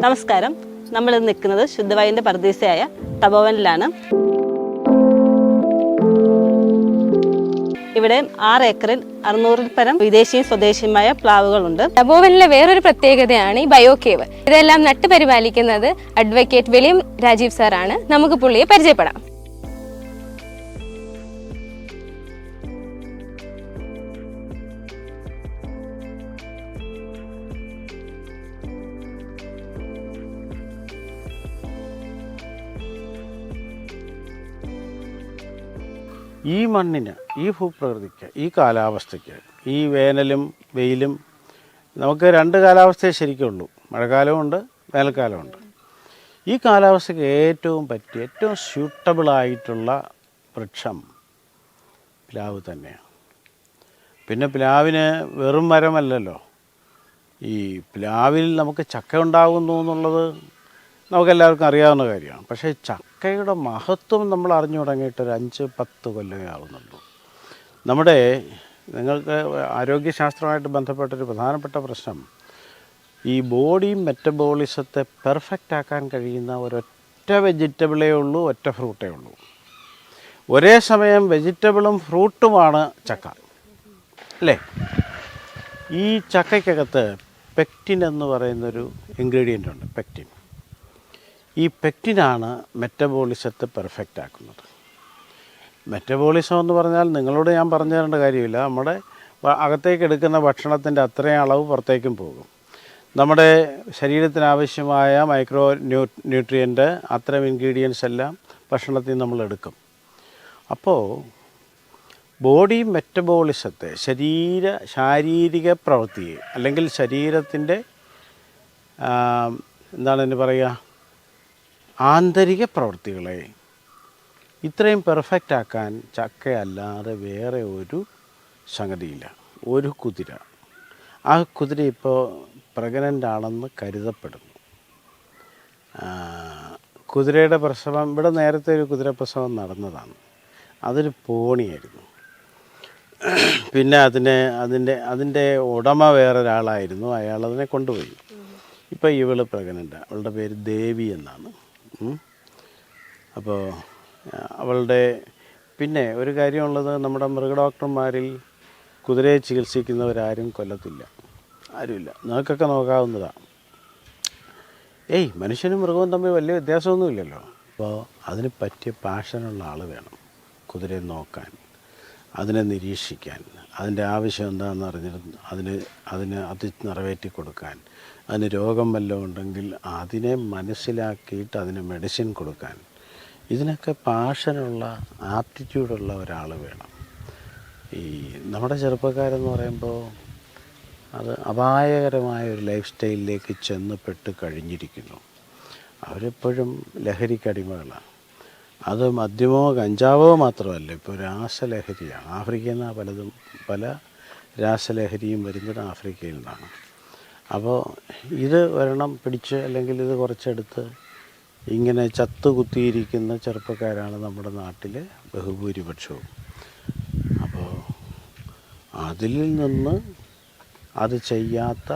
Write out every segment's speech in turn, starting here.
നമസ്കാരം. നമ്മൾ ഇന്ന് നിൽക്കുന്നത് ശുദ്ധവായുവിൻ്റെ പറുദീസയായ തപോവനിലാണ്. ഇവിടെ 6 ഏക്കറിൽ 600-ൽ പരം വിദേശിയും സ്വദേശിയുമായ പ്ലാവുകളുണ്ട്. തപോവനിലെ വേറൊരു പ്രത്യേകതയാണ് ഈ ബയോകേവ്. ഇതെല്ലാം നട്ടുപരിപാലിക്കുന്നത് അഡ്വക്കേറ്റ് വില്യം രാജീവ് സാറാണ്. നമുക്ക് പുള്ളിയെ പരിചയപ്പെടാം. ഈ മണ്ണിന്, ഈ ഭൂപ്രകൃതിക്ക്, ഈ കാലാവസ്ഥയ്ക്ക്, ഈ വേനലും വെയിലും, നമുക്ക് 2 കാലാവസ്ഥയെ ശരിക്കുള്ളൂ. മഴക്കാലമുണ്ട്, വേനൽക്കാലമുണ്ട്. ഈ കാലാവസ്ഥയ്ക്ക് ഏറ്റവും പറ്റിയ, ഏറ്റവും സ്യൂട്ടബിളായിട്ടുള്ള വൃക്ഷം പ്ലാവ് തന്നെയാണ്. പിന്നെ പ്ലാവിന് വെറും മരമല്ലല്ലോ. ഈ പ്ലാവിൽ നമുക്ക് ചക്ക ഉണ്ടാകുന്നു എന്നുള്ളത് നമുക്കെല്ലാവർക്കും അറിയാവുന്ന കാര്യമാണ്. പക്ഷേ ചക്കയുടെ മഹത്വം നമ്മൾ അറിഞ്ഞു തുടങ്ങിയിട്ട് ഒരു 5-10 കൊല്ലമേ ആവുന്നുള്ളൂ. നിങ്ങൾക്ക് ആരോഗ്യശാസ്ത്രമായിട്ട് ബന്ധപ്പെട്ടൊരു പ്രധാനപ്പെട്ട പ്രശ്നം ഈ ബോഡി മെറ്റബോളിസത്തെ പെർഫെക്റ്റ് ആക്കാൻ കഴിയുന്ന ഒരൊറ്റ വെജിറ്റബിളേ ഉള്ളൂ, ഒറ്റ ഫ്രൂട്ടേ ഉള്ളൂ. ഒരേ സമയം വെജിറ്റബിളും ഫ്രൂട്ടുമാണ് ചക്ക, അല്ലേ? ഈ ചക്കയ്ക്കകത്ത് പെക്റ്റിൻ എന്ന് പറയുന്നൊരു ഇൻഗ്രീഡിയൻ്റ് ഉണ്ട്, പെക്റ്റിൻ. ഈ പെക്റ്റിനാണ് മെറ്റബോളിസത്തെ പെർഫെക്റ്റ് ആക്കുന്നത്. മെറ്റബോളിസം എന്ന് പറഞ്ഞാൽ നിങ്ങളോട് ഞാൻ പറഞ്ഞു തരേണ്ട കാര്യമില്ല. നമ്മുടെ അകത്തേക്ക് എടുക്കുന്ന ഭക്ഷണത്തിൻ്റെ അത്രയും അളവ് പുറത്തേക്കും പോകും. നമ്മുടെ ശരീരത്തിന് ആവശ്യമായ മൈക്രോ ന്യൂട്രിയൻ്റ് അത്തരം ഇൻഗ്രീഡിയൻസ് എല്ലാം ഭക്ഷണത്തിൽ നമ്മൾ എടുക്കും. അപ്പോൾ ബോഡി മെറ്റബോളിസത്തെ, ശാരീരിക പ്രവൃത്തിയെ, അല്ലെങ്കിൽ ശരീരത്തിൻ്റെ എന്താണ് പറയുക, ആന്തരിക പ്രവൃത്തികളെ ഇത്രയും പെർഫെക്റ്റ് ആക്കാൻ ചക്കയല്ലാതെ വേറെ ഒരു സംഗതിയില്ല. ഒരു കുതിര, ആ കുതിര ഇപ്പോൾ പ്രഗ്നൻ്റ് ആണെന്ന് കരുതപ്പെടുന്നു. കുതിരയുടെ പ്രസവം, ഇവിടെ നേരത്തെ ഒരു കുതിര പ്രസവം നടന്നതാണ്. അതൊരു പോണിയായിരുന്നു. പിന്നെ അതിൻ്റെ ഉടമ വേറൊരാളായിരുന്നു, അയാളതിനെ കൊണ്ടുപോയി. ഇപ്പോൾ ഇവള് പ്രഗ്നൻ്റാണ്. അവളുടെ പേര് ദേവി എന്നാണ്. അപ്പോൾ അവളുടെ പിന്നെ ഒരു കാര്യമുള്ളത്, നമ്മുടെ മൃഗഡോക്ടർമാരിൽ കുതിരയെ ചികിത്സിക്കുന്നവരാരും കൊല്ലത്തില്ല, ആരുമില്ല. നിങ്ങൾക്കൊക്കെ നോക്കാവുന്നതാണ്. മനുഷ്യനും മൃഗവും തമ്മിൽ വലിയ വ്യത്യാസമൊന്നുമില്ലല്ലോ. അപ്പോൾ അതിന് പറ്റിയ പാഷനുള്ള ആൾ വേണം കുതിരയെ നോക്കാൻ, അതിനെ നിരീക്ഷിക്കാൻ, അതിൻ്റെ ആവശ്യം എന്താണെന്ന് അറിഞ്ഞിട്ട് അത് നിറവേറ്റി കൊടുക്കാൻ, അതിന് രോഗം വല്ലതും ഉണ്ടെങ്കിൽ അതിനെ മനസ്സിലാക്കിയിട്ട് അതിന് മെഡിസിൻ കൊടുക്കാൻ, ഇതിനൊക്കെ പാഷനുള്ള, ആപ്റ്റിറ്റ്യൂഡുള്ള ഒരാൾ വേണം. നമ്മുടെ ചെറുപ്പക്കാരെന്ന് പറയുമ്പോൾ അത് അപായകരമായ ഒരു ലൈഫ് സ്റ്റൈലിലേക്ക് ചെന്നപ്പെട്ട് കഴിഞ്ഞിരിക്കുന്നു. അവരെപ്പോഴും ലഹരിക്കടിമകളാണ്. അത് മദ്യമോ കഞ്ചാവോ മാത്രമല്ല, ഇപ്പോൾ രാസലഹരിയാണ്. ആഫ്രിക്കയിൽ നിന്നാണ് പല രാസലഹരിയും വരുന്നത് ആഫ്രിക്കയിൽ നിന്നാണ്. അപ്പോൾ ഇത് ഒരെണ്ണം പിടിച്ച്, അല്ലെങ്കിൽ ഇത് കുറച്ചെടുത്ത് ഇങ്ങനെ ചത്തുകുത്തിയിരിക്കുന്ന ചെറുപ്പക്കാരാണ് നമ്മുടെ നാട്ടിലെ ബഹുഭൂരിപക്ഷവും. അപ്പോൾ അതിൽ നിന്ന് അത് ചെയ്യാത്ത,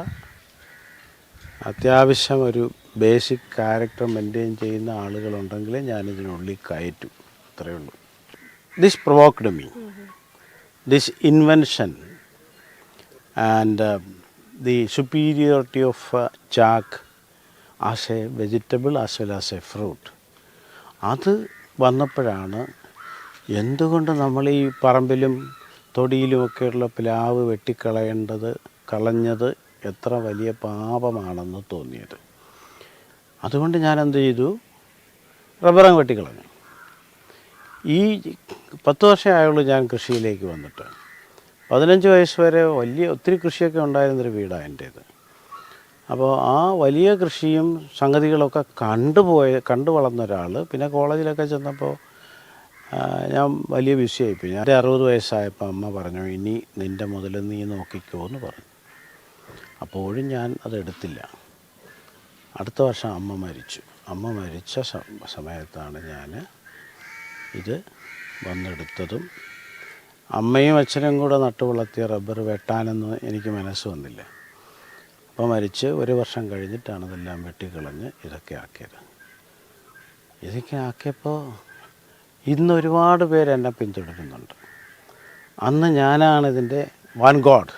അത്യാവശ്യം ഒരു ബേസിക് ക്യാരക്ടർ മെയിൻറ്റെയിൻ ചെയ്യുന്ന ആളുകളുണ്ടെങ്കിൽ ഞാനിതിനുള്ളിൽ കയറ്റും. അത്രയേ ഉള്ളൂ. This provoked me, this invention and the superiority of chalk as a vegetable as well as a fruit. അത് വന്നപ്പോഴാണ് എന്തുകൊണ്ട് നമ്മൾ ഈ പറമ്പിലും തൊടിയിലുമൊക്കെയുള്ള പ്ലാവ് കളഞ്ഞത് എത്ര വലിയ പാപമാണെന്ന് തോന്നിയത്. അതുകൊണ്ട് ഞാൻ എന്ത് ചെയ്തു, റബ്ബറും വെട്ടിക്കളഞ്ഞു. ഈ 10 വർഷമായുള്ളൂ ഞാൻ കൃഷിയിലേക്ക് വന്നിട്ട്. 15 വയസ്സ് വരെ ഒത്തിരി കൃഷിയൊക്കെ ഉണ്ടായിരുന്നൊരു വീടാണ് എൻ്റേത്. അപ്പോൾ ആ വലിയ കൃഷിയും സംഗതികളൊക്കെ കണ്ടു വളർന്ന ഒരാൾ. പിന്നെ കോളേജിലൊക്കെ ചെന്നപ്പോൾ ഞാൻ വലിയ ബിസിയായിപ്പോയി. ഞാൻ 60 വയസ്സായപ്പോൾ അമ്മ പറഞ്ഞു, ഇനി നിൻ്റെ മുതൽ നീ നോക്കിക്കോ എന്ന് പറഞ്ഞു. അപ്പോഴും ഞാൻ അതെടുത്തില്ല. അടുത്ത വർഷം അമ്മ മരിച്ചു. അമ്മ മരിച്ച സമയത്താണ് ഞാൻ ഇത് വന്നെടുത്തതും. അമ്മയും അച്ഛനും കൂടെ നട്ടുവളർത്തിയ റബ്ബർ വെട്ടാനൊന്നും എനിക്ക് മനസ്സ് വന്നില്ല. ഉപ്പ മരിച്ച് 1 വർഷം കഴിഞ്ഞിട്ടാണ് ഇതെല്ലാം വെട്ടിക്കളഞ്ഞ് ഇതൊക്കെ ആക്കിയത്. ഇതൊക്കെ ആക്കിയപ്പോൾ ഇന്ന് ഒരുപാട് പേര് എന്നെ പിന്തുടരുന്നുണ്ട്. അന്ന് ഞാനാണിതിൻ്റെ വാൻഗോഡ്.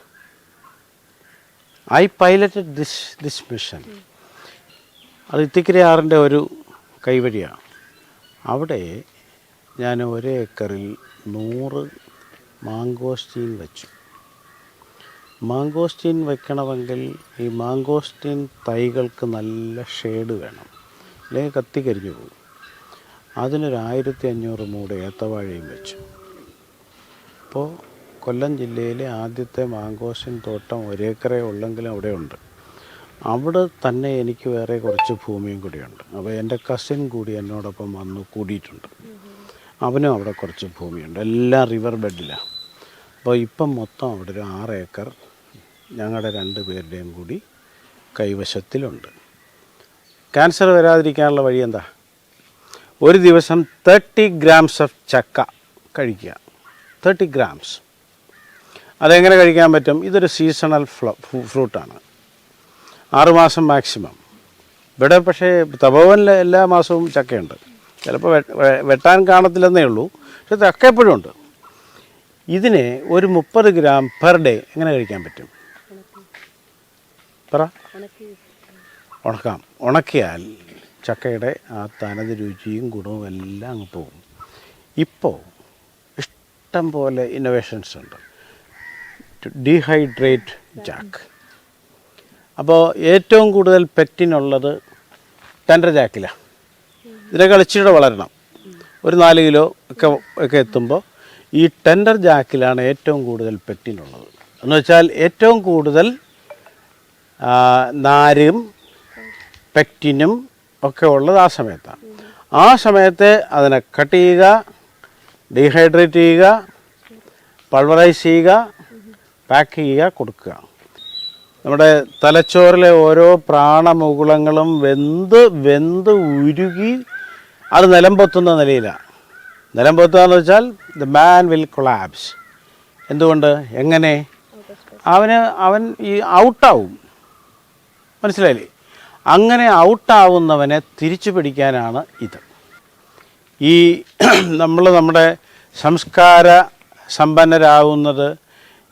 I piloted this mission. അത് ഇത്തിക്കരയാറിൻ്റെ ഒരു കൈവഴിയാണ്. അവിടെ ഞാൻ 1 ഏക്കറിൽ 100 മാങ്കോസ്റ്റീൻ വെച്ചു. മാങ്കോസ്റ്റീൻ വെക്കണമെങ്കിൽ ഈ മാങ്കോസ്റ്റീൻ തൈകൾക്ക് നല്ല ഷേഡ് വേണം, അല്ലെങ്കിൽ കത്തിക്കരിഞ്ഞു പോകും. അതിനൊരു 1500 മൂട് ഏത്തവാഴയും വെച്ചു. അപ്പോൾ കൊല്ലം ജില്ലയിലെ ആദ്യത്തെ മാങ്കോസ്റ്റീൻ തോട്ടം 1 ഏക്കറേ ഉള്ളെങ്കിലും അവിടെ ഉണ്ട്. അവിടെ തന്നെ എനിക്ക് വേറെ കുറച്ച് ഭൂമിയും കൂടിയുണ്ട്. അപ്പോൾ എൻ്റെ കസിൻ കൂടി എന്നോടൊപ്പം വന്ന് കൂടിയിട്ടുണ്ട്. അവനും അവിടെ കുറച്ച് ഭൂമിയുണ്ട്. എല്ലാം റിവർ ബെഡിലാണ്. അപ്പോൾ ഇപ്പം മൊത്തം അവിടെ ഒരു 6 ഏക്കർ ഞങ്ങളുടെ 2 പേരുടെയും കൂടി കൈവശത്തിലുണ്ട്. ക്യാൻസർ വരാതിരിക്കാനുള്ള വഴി എന്താ? ഒരു ദിവസം 30 ഗ്രാംസ് ഓഫ് ചക്ക കഴിക്കുക. 30 ഗ്രാംസ്. അതെങ്ങനെ കഴിക്കാൻ പറ്റും? ഇതൊരു സീസണൽ ഫ്രൂട്ടാണ്. 6 മാസം മാക്സിമം. ഇവിടെ പക്ഷേ തപോവനിൽ എല്ലാ മാസവും ചക്കയുണ്ട്. ചിലപ്പോൾ വെട്ടാൻ കാണത്തില്ലെന്നേ ഉള്ളൂ, പക്ഷെ ചക്ക എപ്പോഴും ഉണ്ട്. ഇതിനെ ഒരു 30 ഗ്രാം പെർ ഡേ എങ്ങനെ കഴിക്കാൻ പറ്റും? പറ. ഉണക്കാം. ഉണക്കിയാൽ ചക്കയുടെ ആ തനത് രുചിയും ഗുണവും എല്ലാം അങ്ങ് പോകും. ഇപ്പോൾ ഇഷ്ടം പോലെ ഇന്നോവേഷൻസ് ഉണ്ട്. Dehydrate Jack. അപ്പോൾ ഏറ്റവും കൂടുതൽ പെറ്റിനുള്ളത് ടെൻഡർ ജാക്കിലാണ്. ഇതിനൊക്കെ ഇച്ചിരി വളരണം. ഒരു 4 കിലോ ഒക്കെ എത്തുമ്പോൾ ഈ ടെൻഡർ ജാക്കിലാണ് ഏറ്റവും കൂടുതൽ പെറ്റിനുള്ളത്. എന്ന് വെച്ചാൽ ഏറ്റവും കൂടുതൽ നാരും പെക്റ്റിനും ഒക്കെ ഉള്ളത് ആ സമയത്താണ്. ആ സമയത്ത് അതിനെ കട്ട് ചെയ്യുക, ഡീഹൈഡ്രേറ്റ് ചെയ്യുക, പൾവറൈസ് ചെയ്യുക, പാക്ക് ചെയ്യുക, കൊടുക്കുക. നമ്മുടെ തലച്ചോറിലെ ഓരോ പ്രാണമുകുളങ്ങളും വെന്ത് ഉരുകി അത് നിലംപൊത്തുന്ന നിലയിലാണ്. നിലംപൊത്തുക എന്ന് വെച്ചാൽ ദ മാൻ വിൽ കൊളാപ്സ്. എന്തുകൊണ്ട്? എങ്ങനെ? അവൻ ഈ ഔട്ടാവും. മനസ്സിലായില്ലേ? അങ്ങനെ ഔട്ടാവുന്നവനെ തിരിച്ചു പിടിക്കാനാണ് ഇത്. ഈ നമ്മുടെ സംസ്കാര സമ്പന്നരാകുന്നത്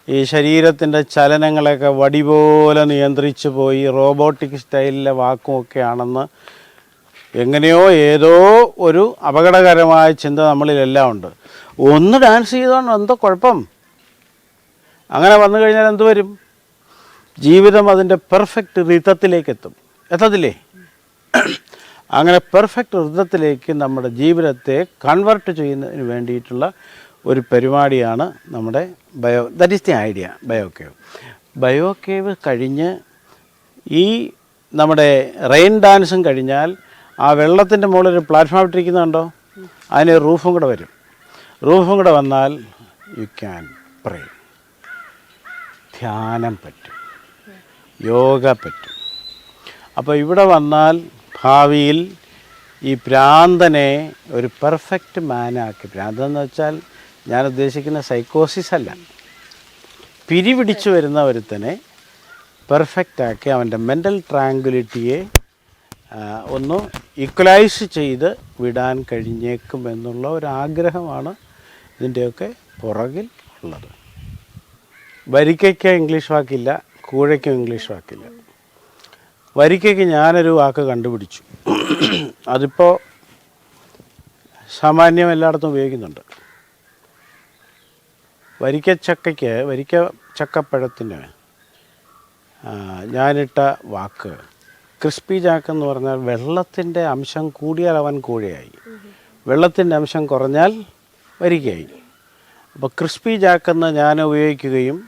ഈ ശരീരത്തിൻ്റെ ചലനങ്ങളെയൊക്കെ വടി പോലെ നിയന്ത്രിച്ചു പോയി റോബോട്ടിക് സ്റ്റൈലിലെ വാക്കുമൊക്കെയാണെന്ന് എങ്ങനെയോ ഏതോ ഒരു അപകടകരമായ ചിന്ത നമ്മളിലെല്ലാം ഉണ്ട്. ഒന്ന് ഡാൻസ് ചെയ്തോണ്ട് എന്തോ കുഴപ്പം? അങ്ങനെ വന്നു കഴിഞ്ഞാൽ എന്തു വരും? ജീവിതം അതിൻ്റെ പെർഫെക്റ്റ് റിതത്തിലേക്ക് എത്തത്തില്ലേ? അങ്ങനെ പെർഫെക്റ്റ് റിതത്തിലേക്ക് നമ്മുടെ ജീവിതത്തെ കൺവെർട്ട് ചെയ്യുന്നതിന് വേണ്ടിയിട്ടുള്ള ഒരു പരിപാടിയാണ് നമ്മുടെ ദാറ്റ് ഈസ് ദി ഐഡിയ ബയോകേവ്. ബയോകേവ് കഴിഞ്ഞ് ഈ നമ്മുടെ റെയിൻ ഡാൻസും കഴിഞ്ഞാൽ ആ വെള്ളത്തിൻ്റെ മുകളിൽ ഒരു പ്ലാറ്റ്ഫോം ഇട്ടിരിക്കുന്നുണ്ടോ? അതിന് റൂഫും കൂടെ വരും. റൂഫും കൂടെ വന്നാൽ യു ക്യാൻ പ്രേ. ധ്യാനം പറ്റും, യോഗ പറ്റും. അപ്പോൾ ഇവിടെ വന്നാൽ ഭാവിയിൽ ഈ ഭ്രാന്തനെ ഒരു പെർഫെക്റ്റ് മാനാക്കി, ഭ്രാന്തെന്ന് വെച്ചാൽ ഞാൻ ഉദ്ദേശിക്കുന്ന സൈക്കോസിസ് അല്ല, പിരിപിടിച്ചു വരുന്ന ഒരുത്തനെ പെർഫെക്റ്റാക്കി അവൻ്റെ മെൻ്റൽ ട്രാങ്കുലിറ്റിയെ ഒന്ന് ഈക്വലൈസ് ചെയ്ത് വിടാൻ കഴിഞ്ഞേക്കും എന്നുള്ള ഒരാഗ്രഹമാണ് ഇതിൻ്റെയൊക്കെ പുറകിൽ ഉള്ളത്. വരിക്കയ്ക്ക് ഇംഗ്ലീഷ് വാക്കില്ല, കൂഴയ്ക്കും ഇംഗ്ലീഷ് വാക്കില്ല. വരിക്കയ്ക്ക് ഞാനൊരു വാക്ക് കണ്ടുപിടിച്ചു. അതിപ്പോൾ സാമാന്യം എല്ലായിടത്തും ഉപയോഗിക്കുന്നുണ്ട്. വരിക്ക ചക്കപ്പഴത്തിന് ഞാനിട്ട വാക്ക് ക്രിസ്പി ജാക്ക് എന്ന് പറഞ്ഞാൽ വെള്ളത്തിൻ്റെ അംശം കൂടിയാൽ അവൻ കൂഴയായി, വെള്ളത്തിൻ്റെ അംശം കുറഞ്ഞാൽ വരിക്കയായി. അപ്പോൾ ക്രിസ്പി ജാക്ക് എന്ന് ഞാൻ ഉപയോഗിക്കുകയും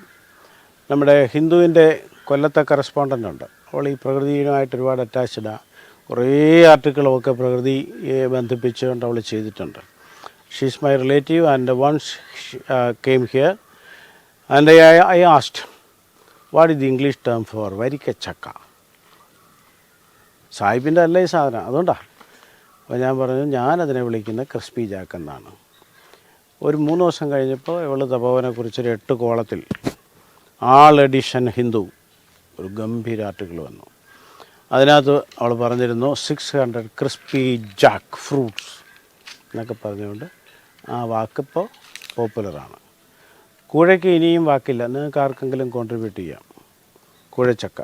നമ്മുടെ ഹിന്ദുവിൻ്റെ കൊല്ലത്തെ കറസ്പോണ്ടൻ്റ് ഉണ്ട്, അവൾ ഈ പ്രകൃതിയുമായിട്ട് ഒരുപാട് അറ്റാച്ച്ഡാണ്. കുറേ ആർട്ടിക്കിളുമൊക്കെ പ്രകൃതിയെ ബന്ധിപ്പിച്ചുകൊണ്ട് അവൾ ചെയ്തിട്ടുണ്ട്. She's my relative and once came here and I asked what is the English term for വരിക്കച്ചക്ക. സാഹിബിൻ്റെ അല്ല ഈ സാധനം, അതുകൊണ്ടാണ്. അപ്പോൾ ഞാൻ പറഞ്ഞു ഞാനതിനെ വിളിക്കുന്ന ക്രിസ്പി ജാക്ക് എന്നാണ്. ഒരു 3 ദിവസം കഴിഞ്ഞപ്പോൾ ഇവൾ തപോവനെക്കുറിച്ചൊരു 8 കോളത്തിൽ ആൾ എഡിഷൻ ഹിന്ദു ഒരു ഗംഭീര ആർട്ടിക്കിൾ വന്നു. അതിനകത്ത് അവൾ പറഞ്ഞിരുന്നു 600 ക്രിസ്പി ജാക്ക് ഫ്രൂട്ട്സ് എന്നൊക്കെ പറഞ്ഞുകൊണ്ട് ആ വാക്കിപ്പോൾ പോപ്പുലറാണ്. കൂഴയ്ക്ക് ഇനിയും വാക്കില്ല, നിങ്ങൾക്ക് ആർക്കെങ്കിലും കോൺട്രിബ്യൂട്ട് ചെയ്യാം. കൂഴച്ചക്ക